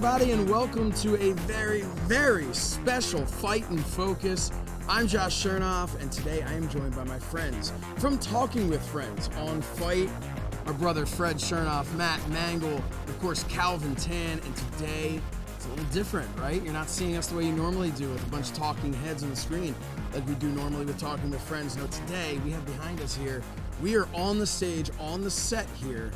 everybody, and welcome to a very, very special Fight and Focus. I'm Josh Shernoff, and today I am joined by my friends from Talking with Friends on Fight. Our brother Fred Shernoff, Matt Mangle, of course Calvin Tan, and today it's a little different, right? You're not seeing us the way you normally do with a bunch of talking heads on the screen like we do normally with Talking with Friends. No, today we have behind us here, we are on the stage, on the set here,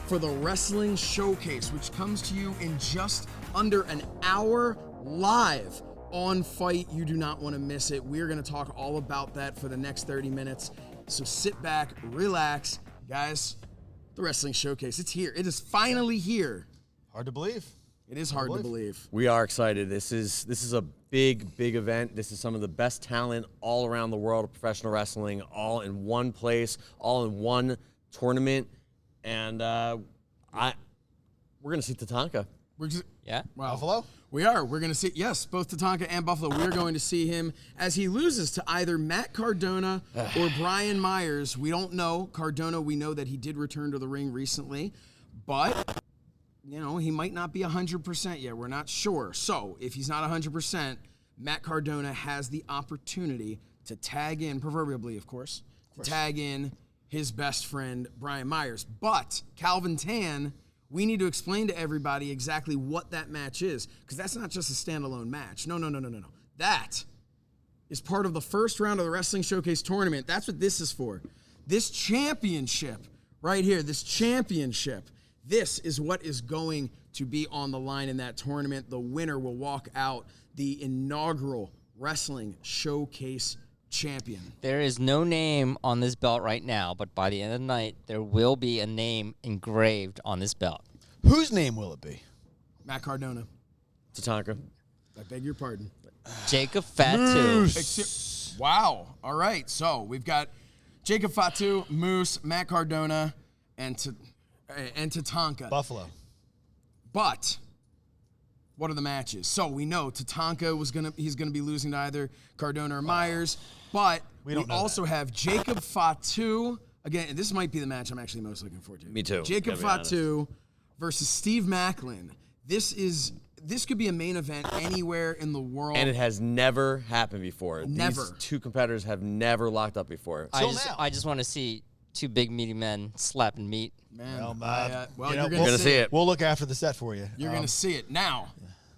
for the Wrestling Showcase, which comes to you in just under an hour live on Fight. You do not want to miss it. We're going to talk all about that for the next 30 minutes. So sit back, relax. Guys, the Wrestling Showcase, it's here. It is finally here. Hard to believe. It is hard to believe. We are excited. This is a big event. This is some of the best talent all around the world of professional wrestling, all in one place, all in one tournament. And we're going to see Tatanka. Wow. Buffalo? We are. We're going to see, yes, both Tatanka and Buffalo. We're going to see him as he loses to either Matt Cardona or Brian Myers. We don't know. Cardona, we know that he did return to the ring recently, but, you know, he might not be 100% yet. We're not sure. So if he's not 100%, Matt Cardona has the opportunity to tag in, proverbially, of course, to tag in his best friend, Brian Myers. But Calvin Tan, we need to explain to everybody exactly what that match is, because that's not just a standalone match. No. That is part of the first round of the Wrestling Showcase tournament. That's what this is for. This championship right here, this is what is going to be on the line in that tournament. The winner will walk out the inaugural Wrestling Showcase champion. There is no name on this belt right now, but by the end of the night, there will be a name engraved on this belt. Whose name will it be? Matt Cardona. Tatanka. I beg your pardon. Jacob Fatu. Wow. All right. So we've got Jacob Fatu, Moose, Matt Cardona, and Tatanka. Buffalo. But what are the matches? So we know Tatanka he's gonna be losing to either Cardona or Myers, but we also have Jacob Fatu. Again, this might be the match I'm actually most looking forward to. Me too. Jacob Fatu versus Steve Macklin. This could be a main event anywhere in the world. And it has never happened before. Never. These two competitors have never locked up before. I just want to see two big meaty men slapping meat. Man, you're going to see it. We'll look after the set for you. You're going to see it. Now,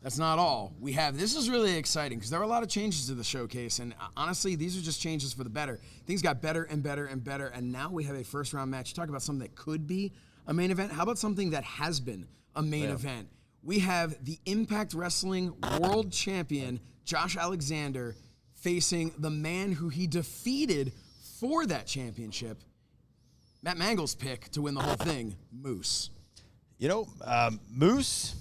that's not all. This is really exciting because there were a lot of changes to the showcase, and honestly, these are just changes for the better. Things got better and better and better, and now we have a first-round match. You talk about something that could be a main event. How about something that has been a main event? We have the Impact Wrestling World Champion, Josh Alexander, facing the man who he defeated for that championship, Matt Mangle's pick to win the whole thing, Moose. You know, Moose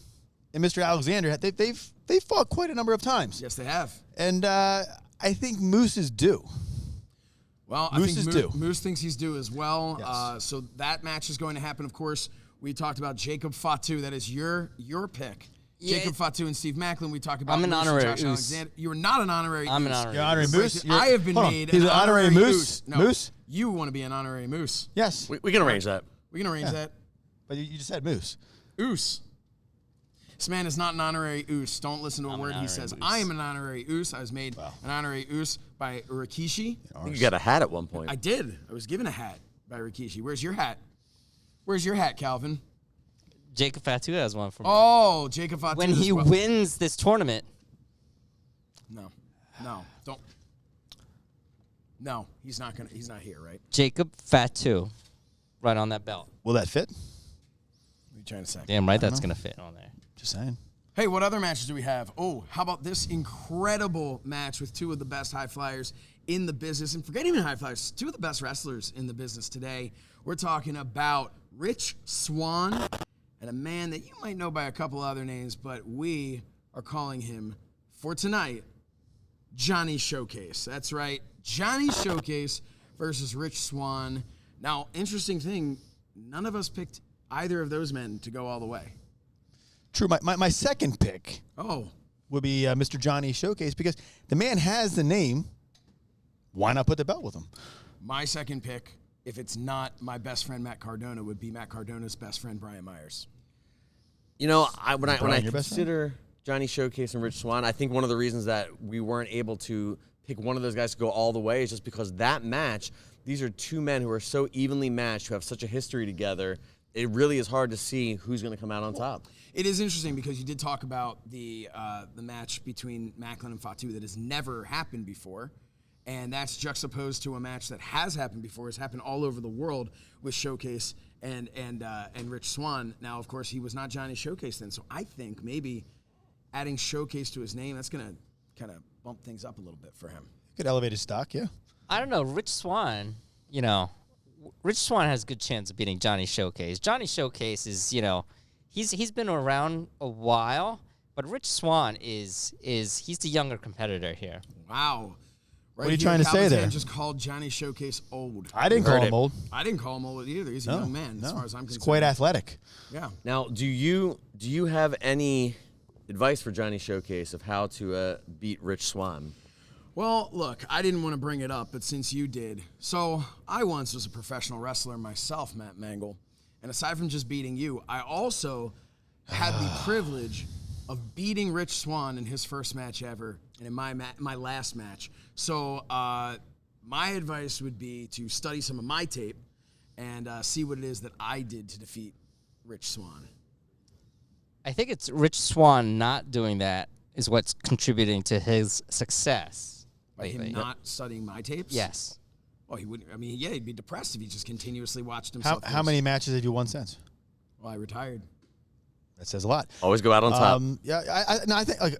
and Mr. Alexander, they've fought quite a number of times. Yes, they have. And I think Moose is due. Well, Moose is due. Moose thinks he's due as well. Yes. So that match is going to happen. Of course, we talked about Jacob Fatu. That is your pick. Yeah. Jacob Fatu and Steve Macklin. We talked about I'm an Moose honorary and Josh Alexander. You are not an honorary I'm Moose. an honorary You're honorary Moose? I have been made He's an honorary Moose? No, Moose? You want to be an honorary Moose. Yes. We can arrange that. We can arrange that. But you just said Moose. Oos. This man is not an honorary Oos. Don't listen to a word he says. Moose. I am an honorary Oos. I was made an honorary Oos by Rikishi. I think you got a hat at one point. I did. I was given a hat by Rikishi. Where's your hat? Where's your hat, Calvin? Jacob Fatu has one for me. Oh, Jacob Fatu. When he wins this tournament. No, don't. No, he's not here, right? Jacob Fatu, right on that belt. Will that fit? What are you trying to say? Damn right that's going to fit on there. Just saying. Hey, what other matches do we have? Oh, how about this incredible match with two of the best high flyers in the business, and forget even high flyers, two of the best wrestlers in the business today. We're talking about Rich Swan and a man that you might know by a couple other names, but we are calling him, for tonight, Johnny Showcase. That's right, Johnny Showcase versus Rich Swan. Now, interesting thing, none of us picked either of those men to go all the way. True. My second pick would be Mr. Johnny Showcase because the man has the name. Why not put the belt with him? My second pick, if it's not my best friend Matt Cardona, would be Matt Cardona's best friend Brian Myers. You know, when I Brian, your best friend? consider Johnny Showcase and Rich Swan, I think one of the reasons that we weren't able to pick one of those guys to go all the way is just because that match, these are two men who are so evenly matched, who have such a history together. It really is hard to see who's going to come out on top. It is interesting because you did talk about the match between Macklin and Fatu that has never happened before, and that's juxtaposed to a match that has happened before. It's happened all over the world with Showcase and Rich Swan. Now, of course, he was not Johnny Showcase then, so I think maybe adding Showcase to his name, that's going to kind of bump things up a little bit for him. Good elevated stock, yeah. I don't know. Rich Swan, Rich Swan has a good chance of beating Johnny Showcase. Johnny Showcase is, he's been around a while, but Rich Swan he's the younger competitor here. Wow. What are you trying to say there? Just called Johnny Showcase old. I didn't call him old. I didn't call him old either. He's a young man, as far as I'm concerned. He's quite athletic. Yeah. Now, do you have any advice for Johnny Showcase of how to beat Rich Swan? Well, look, I didn't want to bring it up, but since you did. So, I once was a professional wrestler myself, Matt Mangle. And aside from just beating you, I also had the privilege of beating Rich Swan in his first match ever and in my last match. So, my advice would be to study some of my tape and see what it is that I did to defeat Rich Swan. I think it's Rich Swan not doing that is what's contributing to his success. By him not studying my tapes? Yes. Well, he wouldn't. I mean, yeah, he'd be depressed if he just continuously watched himself. How many matches have you won since? Well, I retired. That says a lot. Always go out on top. Yeah, I think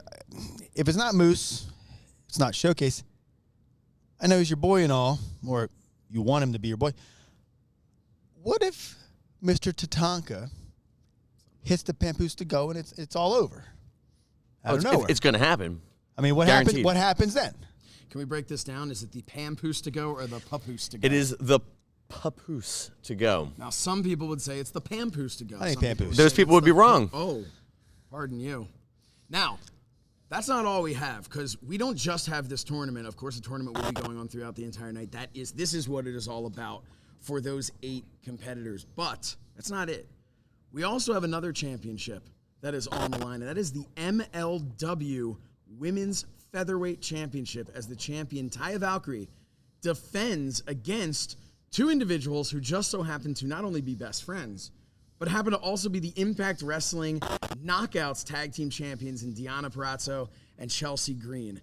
if it's not Moose, it's not Showcase. I know he's your boy and all, or you want him to be your boy. What if Mr. Tatanka hits the papoose to go and it's all over? I don't know. It's going to happen. I mean, what happens then? Can we break this down? Is it the papoose to go or the papoose to go? It is the papoose to go. Now, some people would say it's the papoose to go. I think Some papoose. Those people would be wrong. Oh, pardon you. Now, that's not all we have, because we don't just have this tournament. Of course, the tournament will be going on throughout the entire night. This is what it is all about for those 8 competitors. But that's not it. We also have another championship that is on the line, and that is the MLW Women's Featherweight Championship, as the champion Taya Valkyrie defends against 2 individuals who just so happen to not only be best friends, but happen to also be the Impact Wrestling Knockouts Tag Team Champions in Deonna Purrazzo and Chelsea Green.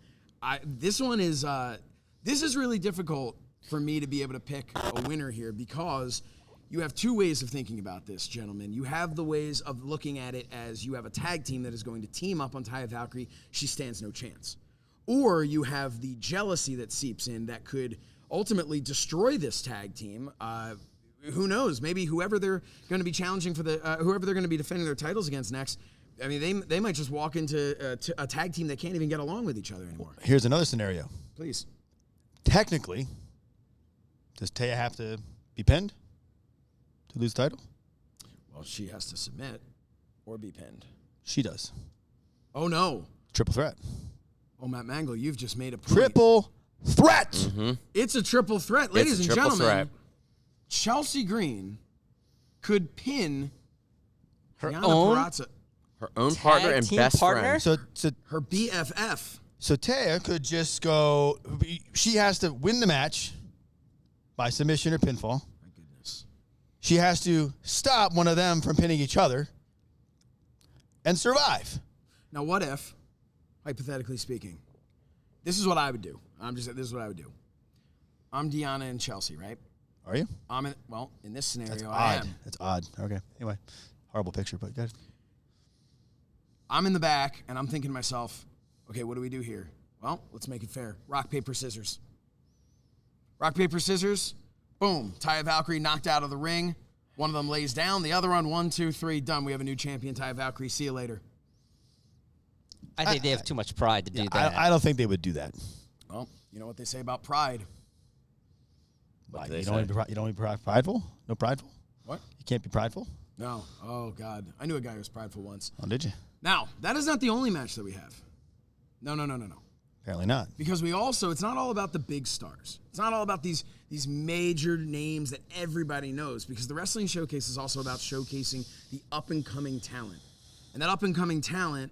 This is really difficult for me to be able to pick a winner here, because you have 2 ways of thinking about this, gentlemen. You have the ways of looking at it as you have a tag team that is going to team up on Taya Valkyrie. She stands no chance. Or you have the jealousy that seeps in that could ultimately destroy this tag team. Who knows? Maybe whoever they're going to be challenging for whoever they're going to be defending their titles against next, I mean, they might just walk into a tag team that can't even get along with each other anymore. Here's another scenario. Please. Technically, does Taya have to be pinned to lose the title? Well, she has to submit or be pinned. She does. Oh, no. Triple threat. Oh, Matt Mangle, you've just made a point. Triple threat. Mm-hmm. It's a triple threat. Ladies and triple gentlemen, threat. Chelsea Green could pin Her Deonna own Purrazzo, Her own partner and team best partner? friend. So her BFF. Taya could just go. She has to win the match by submission or pinfall. My goodness. She has to stop one of them from pinning each other and survive. Now, what if, hypothetically speaking, this is what I would do. This is what I would do. I'm Deonna and Chelsea, right? Are you? In this scenario, That's I odd. am. That's odd. Okay. Anyway, horrible picture, but good. I'm in the back, and I'm thinking to myself, okay, what do we do here? Well, let's make it fair. Rock, paper, scissors. Rock, paper, scissors. Boom. Taya Valkyrie knocked out of the ring. One of them lays down. The other one, 1, 2, 3, done. We have a new champion, Taya Valkyrie. See you later. I think they have too much pride to do that. I don't think they would do that. Well, you know what they say about pride. What You do they don't say? want to be prideful? No prideful? What? You can't be prideful? No. Oh, God. I knew a guy who was prideful once. Oh, did you? Now, that is not the only match that we have. No. Apparently not. Because it's not all about the big stars. It's not all about these major names that everybody knows, because the Wrestling Showcase is also about showcasing the up-and-coming talent. And that up-and-coming talent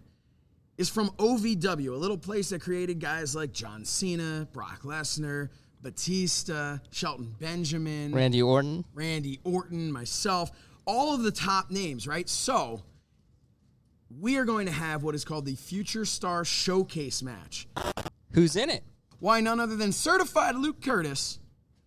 is from OVW, a little place that created guys like John Cena, Brock Lesnar, Batista, Shelton Benjamin, Randy Orton, myself, all of the top names, right? So we are going to have what is called the Future Star Showcase match. who's in it? Why, none other than certified Luke Curtis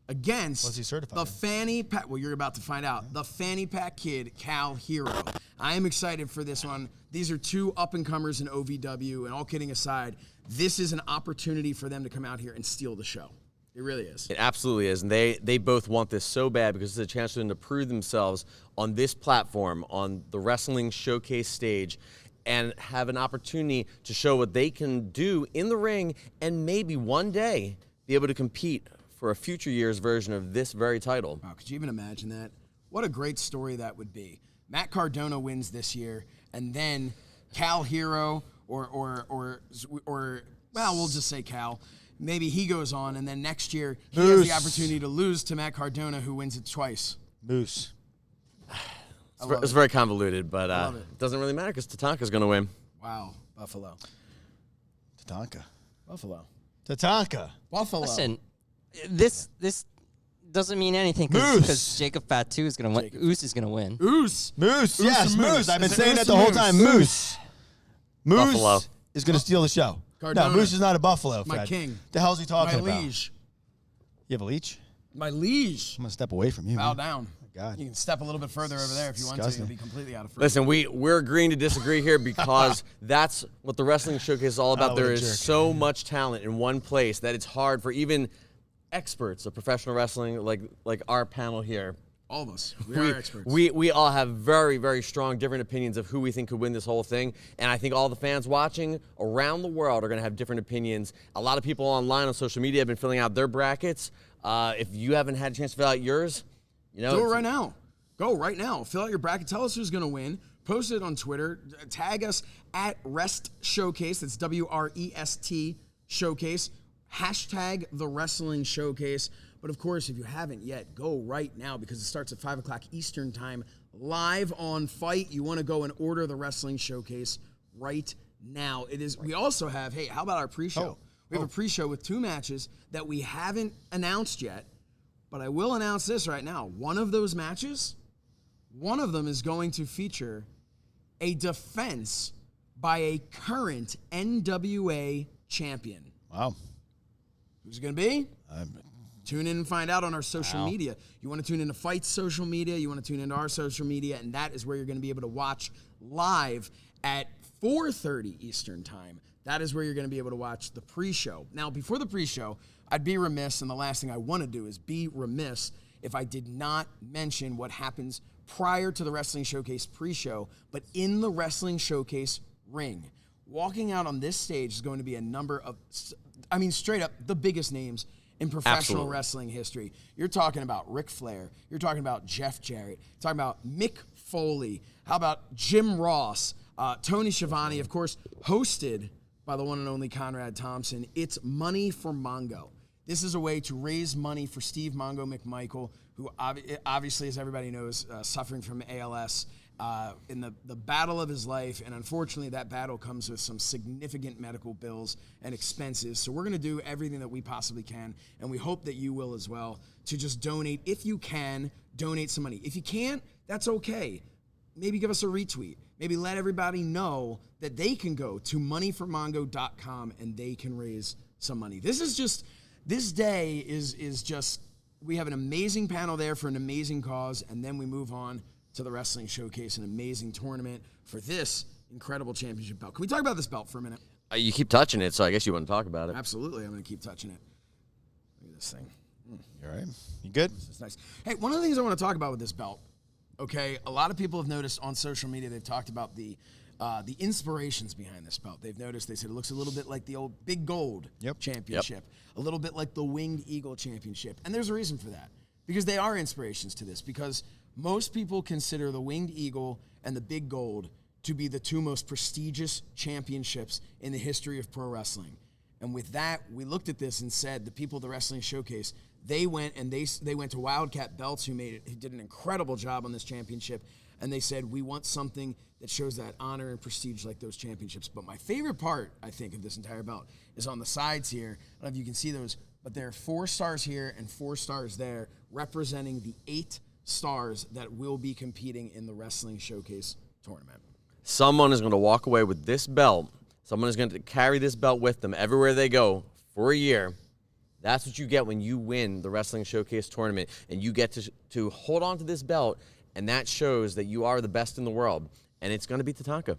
against Was he certified? the fanny pack. Well, you're about to find out. The fanny pack kid, Cal Hero. I am excited for this one. These are two up-and-comers in OVW, and all kidding aside, this is an opportunity for them to come out here and steal the show. It really is. It absolutely is. And they both want this so bad because it's a chance for them to prove themselves on this platform, on the wrestling showcase stage, and have an opportunity to show what they can do in the ring and maybe one day be able to compete for a future year's version of this very title. Wow, could you even imagine that? What a great story that would be. Matt Cardona wins this year, and then Cal Hero or well, we'll just say Cal. Maybe he goes on, and then next year he has the opportunity to lose to Matt Cardona, who wins it twice. Moose. It's very convoluted, but love it. it doesn't really matter because Tatanka's going to win. Wow, Buffalo. Tatanka. Buffalo. Tatanka. Buffalo. Listen, this doesn't mean anything Moose. because Jacob Fatu is going to win. Oos is going to win. Oos. Moose. Oos Yes, and Moose. Moose. I've been Is it saying Oos that the and whole Moose? time. Moose. Moose Buffalo. is going to steal the show. Cardona. No, Moose is not a Buffalo, My Fred. king. The hell's he talking My about? liege. You have a leech? My liege. I'm going to step away from you. Bow man. down. God. You can step a little bit further over there if you want to. Disgusting. You'll be completely out of frame. Listen, we're agreeing to disagree here because that's what the wrestling showcase is all about. Oh, what a There is jerk. so much talent in one place that it's hard for even experts of professional wrestling like our panel here. All of us. We are experts. We all have very, very strong different opinions of who we think could win this whole thing. And I think all the fans watching around the world are going to have different opinions. A lot of people online on social media have been filling out their brackets. If you haven't had a chance to fill out yours, you know. Do it right now. Go right now. Fill out your bracket. Tell us who's going to win. Post it on Twitter. Tag us at Rest Showcase. That's WREST Showcase. Hashtag the Wrestling Showcase. But of course, if you haven't yet, go right now because it starts at 5 o'clock Eastern Time live on FITE. You want to go and order the Wrestling Showcase right now. It is. We also have, hey, how about our pre-show? We have a pre-show with 2 matches that we haven't announced yet, but I will announce this right now. One of those matches, one of them is going to feature a defense by a current NWA champion. Wow. Who's it going to be? Tune in and find out on our social media. You want to tune into FITE's social media, you want to tune into our social media, and that is where you're going to be able to watch live at 4:30 Eastern Time. That is where you're going to be able to watch the pre-show. Now, before the pre-show, I'd be remiss, and the last thing I want to do is be remiss if I did not mention what happens prior to the Wrestling Showcase pre-show, but in the Wrestling Showcase ring. Walking out on this stage is going to be a number of, I mean, straight up, the biggest names in professional wrestling history. You're talking about Ric Flair. You're talking about Jeff Jarrett. You're talking about Mick Foley. How about Jim Ross? Tony Schiavone, of course, hosted by the one and only Conrad Thompson. It's Money for Mongo. This is a way to raise money for Steve Mongo McMichael, who obviously, as everybody knows, suffering from ALS in the battle of his life. And unfortunately, that battle comes with some significant medical bills and expenses. So we're going to do everything that we possibly can, and we hope that you will as well, to just donate. If you can, donate some money. If you can't, that's okay. Maybe give us a retweet. Maybe let everybody know that they can go to moneyformongo.com and they can raise some money. This day is just, we have an amazing panel there for an amazing cause, and then we move on to the Wrestling Showcase, an amazing tournament for this incredible championship belt. Can we talk about this belt for a minute? You keep touching it, so I guess you want to talk about it. Absolutely. I'm going to keep touching it. Look at this thing. You all right? You good? It's nice. Hey, one of the things I want to talk about with this belt, okay, a lot of people have noticed on social media, they've talked about the inspirations behind this belt. They've noticed, they said it looks a little bit like the old Big Gold Championship, a little bit like the Winged Eagle Championship. And there's a reason for that, because they are inspirations to this, because most people consider the Winged Eagle and the Big Gold to be the 2 most prestigious championships in the history of pro wrestling. And with that, we looked at this and said, the people of the Wrestling Showcase, they went and they went to Wildcat Belts, who did an incredible job on this championship, and they said, we want something that shows that honor and prestige like those championships. But my favorite part, I think, of this entire belt is on the sides here. I don't know if you can see those, but there are 4 stars here and 4 stars there, representing the 8 stars that will be competing in the Wrestling Showcase tournament. Someone is going to walk away with this belt. Someone is going to carry this belt with them everywhere they go for a year. That's what you get when you win the Wrestling Showcase tournament, and you get to hold on to this belt, and that shows that you are the best in the world. And it's going to be Tatanka.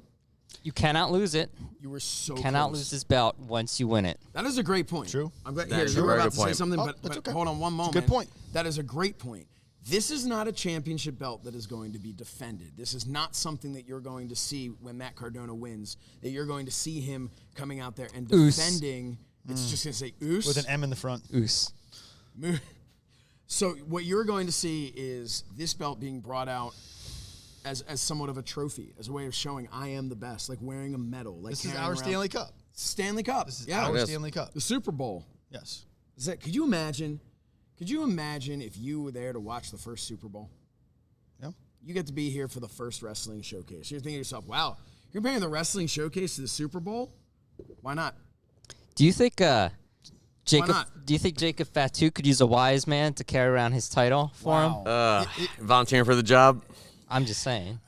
You cannot lose it. You were so Cannot close. lose this belt once you win it. That is a great point. True. I'm glad That here, is a you were very about good to say point. something, Oh, but that's okay. hold on one moment. good point. That is a great point. This is not a championship belt that is going to be defended. This is not something that you're going to see when Matt Cardona wins, that you're going to see him coming out there and Oos. defending. It's just going to say Oos. With an M in the front. Oos. So what you're going to see is this belt being brought out as somewhat of a trophy, as a way of showing I am the best, like wearing a medal. Like This is carrying our around- Stanley Cup. Stanley Cup. This is yeah. our Yes. Stanley Cup. The Super Bowl. Yes. Is that? Could you imagine? Could you imagine if you were there to watch the first Super Bowl? Yeah. You get to be here for the first Wrestling Showcase. You're thinking to yourself, wow, you're comparing the Wrestling Showcase to the Super Bowl? Why not? Do you think Jacob? not? Do you think Jacob Fatu could use a wise man to carry around his title for him? Volunteering for the job. I'm just saying.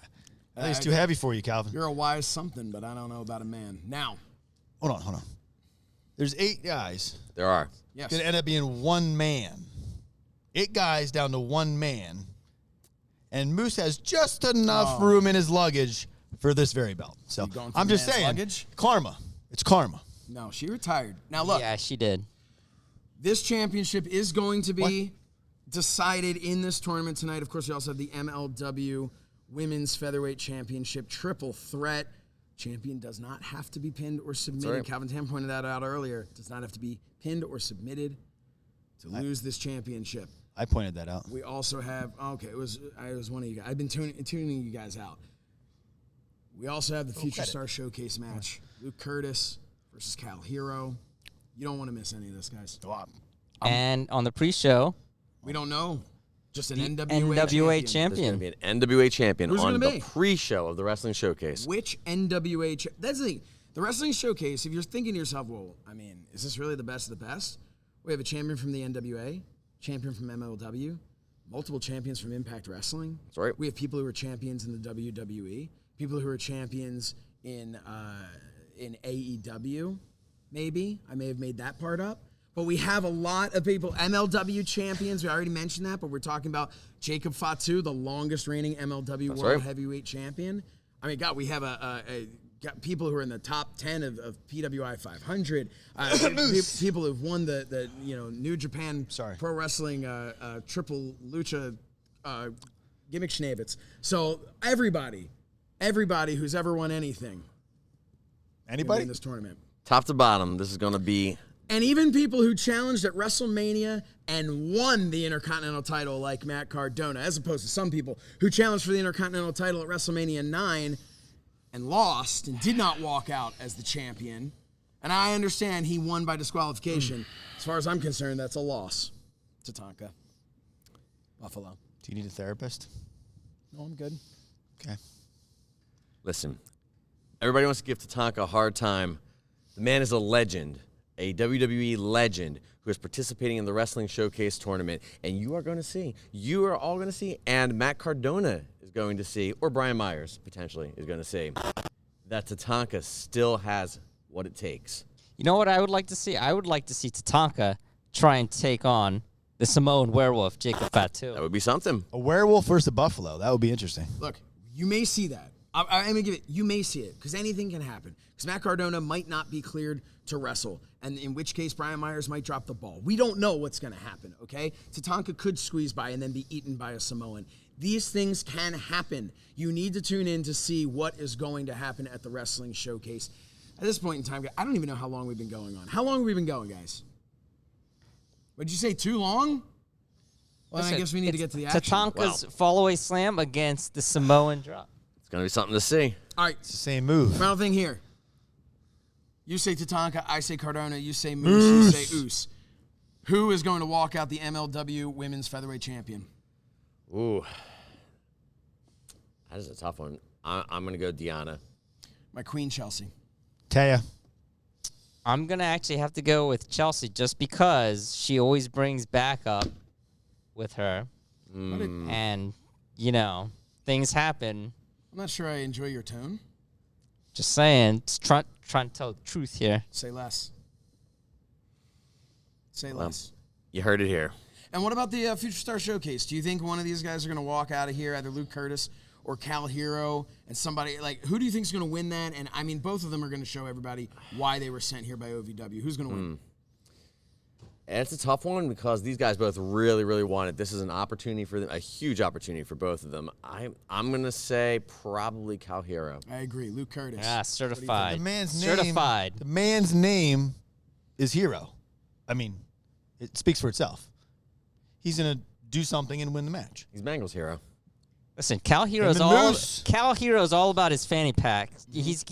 I think it's too heavy for you, Calvin. You're a wise something, but I don't know about a man. Now, Hold on. There's 8 guys. There are. yes. It's going to end up being 1 man. 8 guys down to 1 man. And Moose has just enough room in his luggage for this very belt. So You going through I'm just man's saying, luggage? karma. It's karma. No, she retired. Now, look, Yeah, she did. this championship is going to be decided in this tournament tonight. Of course, we also have the MLW Women's Featherweight Championship triple threat. Champion does not have to be pinned or submitted. right. Calvin Tam pointed that out earlier. Does not have to be pinned or submitted to lose this championship. I pointed that out. We also have it was one of you guys. I've been tuning you guys out. We also have the Future credit. Star Showcase match. Luke Curtis versus Cal Hero. You don't want to miss any of this, guys. And on the pre-show, We don't know. Just an the NWA, NWA There's champion. going to be an NWA champion Who's it on gonna the be? pre-show of the Wrestling Showcase. Which NWA? That's the thing. The Wrestling Showcase. If you're thinking to yourself, well, I mean, is this really the best of the best? We have a champion from the NWA, champion from MLW, multiple champions from Impact Wrestling. That's right. We have people who are champions in the WWE, people who are champions in AEW. Maybe I may have made that part up. But we have a lot of people, MLW champions. We already mentioned that, but we're talking about Jacob Fatu, the longest reigning MLW That's World right. Heavyweight Champion. I mean, God, we have got people who are in the top 10 of PWI 500. People who've won the New Japan Pro Wrestling Triple Lucha Gimmick Schnavitz. So everybody who's ever won anything Anybody? in this tournament. Top to bottom, this is going to be And even people who challenged at WrestleMania and won the Intercontinental title, like Matt Cardona, as opposed to some people who challenged for the Intercontinental title at WrestleMania 9 and lost and did not walk out as the champion. And I understand he won by disqualification. As far as I'm concerned, that's a loss. Tatanka. Buffalo. Do you need a therapist? No, I'm good. Okay. Listen, everybody wants to give Tatanka a hard time. The man is a legend, a WWE legend who is participating in the Wrestling Showcase tournament. And you are all going to see, and Matt Cardona is going to see, or Brian Myers potentially is going to see, that Tatanka still has what it takes. You know what I would like to see? I would like to see Tatanka try and take on the Samoan werewolf, Jacob Fatu. That would be something. A werewolf versus a buffalo. That would be interesting. Look, you may see that. I'm going to give it, you may see it, because anything can happen. Because Matt Cardona might not be cleared to wrestle, and in which case Brian Myers might drop the ball. We don't know what's going to happen, okay? Tatanka could squeeze by and then be eaten by a Samoan. These things can happen. You need to tune in to see what is going to happen at the Wrestling Showcase. At this point in time, I don't even know how long we've been going on. How long have we been going, guys? Would you say too long? Well, then I Listen, guess we need to it's get to the action. Tatanka's fall-away slam against the Samoan drop. It's going to be something to see. All right, It's the same move. final thing here. You say Tatanka, I say Cardona, you say Moose, you say Oos. Who is going to walk out the MLW Women's Featherweight Champion? Ooh. That is a tough one. I'm going to go Deanna. My queen, Chelsea. Taya. I'm going to actually have to go with Chelsea just because she always brings backup with her. And, you know, things happen. I'm not sure I enjoy your tone. Just saying. Just trying to tell the truth here. Say less. Say less. You heard it here. And what about the Future Star Showcase? Do you think one of these guys are going to walk out of here, either Luke Curtis or Cal Hero, and somebody, like, who do you think is going to win that? And, I mean, both of them are going to show everybody why they were sent here by OVW. Who's going to win? And it's a tough one because these guys both really, really want it. This is an opportunity for them, a huge opportunity for both of them. I'm going to say probably Cal Hero. I agree. Luke Curtis. Yeah, certified. The man's certified. name. The man's name is Hero. I mean, it speaks for itself. He's going to do something and win the match. He's Bengals Hero. Listen, Cal Hero's all about his fanny pack. He's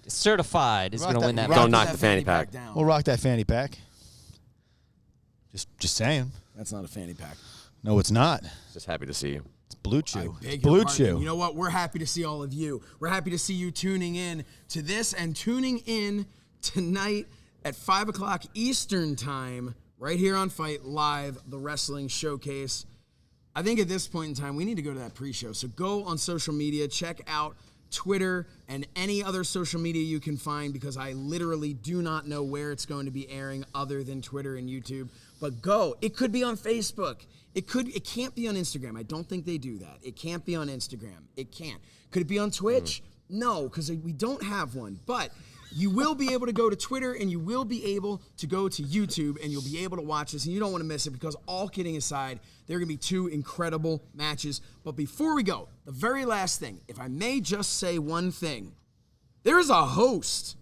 certified is Rock going to that- win that rock Don't match. knock the fanny pack. down. We'll rock that fanny pack. Just saying. That's not a fanny pack. No, it's not. Just happy to see you. It's Blue Chew. Beg It's your Blue pardon. Chew. You know what? We're happy to see all of you. We're happy to see you tuning in to this and tuning in tonight at 5 o'clock Eastern Time, right here on FITE Live, the Wrestling Showcase. I think at this point in time, we need to go to that pre-show. So go on social media, check out Twitter and any other social media you can find, because I literally do not know where it's going to be airing other than Twitter and YouTube. But go. It could be on Facebook. It can't be on Instagram. I don't think they do that. It can't be on Instagram. It can't. Could it be on Twitch? No, because we don't have one. But you will be able to go to Twitter and you will be able to go to YouTube and you'll be able to watch this, and you don't want to miss it, because all kidding aside, there are going to be two incredible matches. But before we go, the very last thing, if I may just say one thing, there is a host.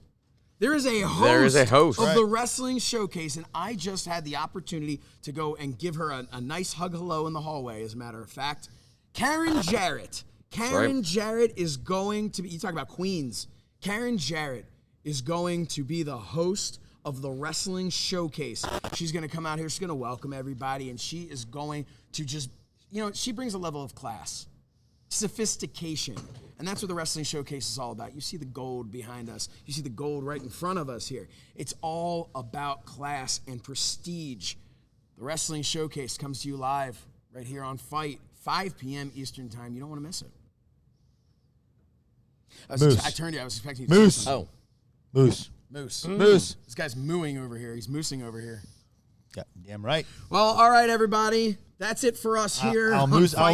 There is a host of the Wrestling Showcase, and I just had the opportunity to go and give her a nice hug hello in the hallway, as a matter of fact. Karen Jarrett. Karen Jarrett is going to be, you talk about queens, Karen Jarrett is going to be the host of the Wrestling Showcase. She's going to come out here, she's going to welcome everybody, and she is going to just, you know, she brings a level of class, sophistication. And that's what the Wrestling Showcase is all about. You see the gold behind us. You see the gold right in front of us here. It's all about class and prestige. The Wrestling Showcase comes to you live right here on FITE, 5 p.m. Eastern Time. You don't want to miss it. I turned you. I was expecting you to say something. Moose. Moose. This guy's mooing over here. He's moosing over here. Yeah, damn right. Well, all right, everybody. That's it for us here. I'll moose where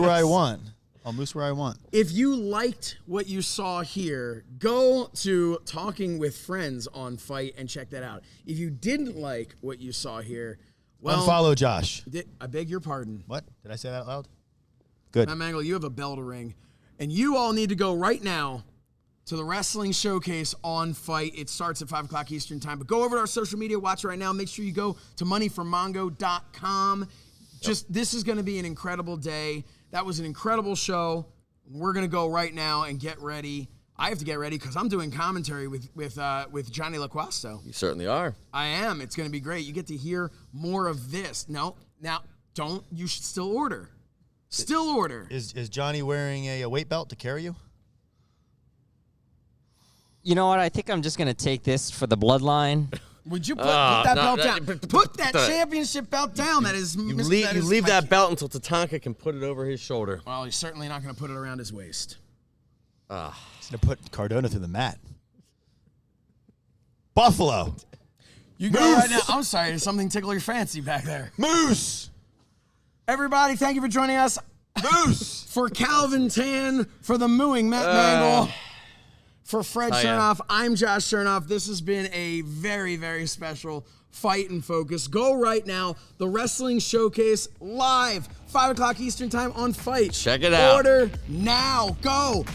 I want. I'll moose where I want. If you liked what you saw here, go to Talking with Friends on FITE and check that out. If you didn't like what you saw here, well, unfollow Josh. I beg your pardon. What? Did I say that out loud? Good. Matt Mangle, you have a bell to ring. And you all need to go right now to the Wrestling Showcase on FITE. It starts at 5 o'clock Eastern Time. But go over to our social media, watch it right now. Make sure you go to moneyformongo.com. This is going to be an incredible day. That was an incredible show. We're going to go right now and get ready. I have to get ready because I'm doing commentary with Johnny LaQuasto. You certainly are. I am. It's going to be great. You get to hear more of this. No, now, don't. You should still order. Still order. Is Johnny wearing a weight belt to carry you? You know what? I think I'm just going to take this for the bloodline. Would you put that belt down? Put that championship belt down. That is, you leave that belt until Tatanka can put it over his shoulder. Well, he's certainly not going to put it around his waist. He's going to put Cardona through the mat. Buffalo. You go right now. I'm sorry. There's something tickle your fancy back there. Moose. Everybody, thank you for joining us. Moose. For Calvin Tan, for the mooing Matt Mangle. For Fred Shernoff, I'm Josh Shernoff. This has been a very, very special Fight and Focus. Go right now. The Wrestling Showcase live, 5 o'clock Eastern Time on FITE. Check it out. Order now. Go.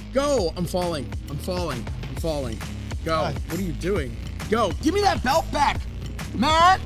I'm falling. Go. What are you doing? Go. Give me that belt back. Matt.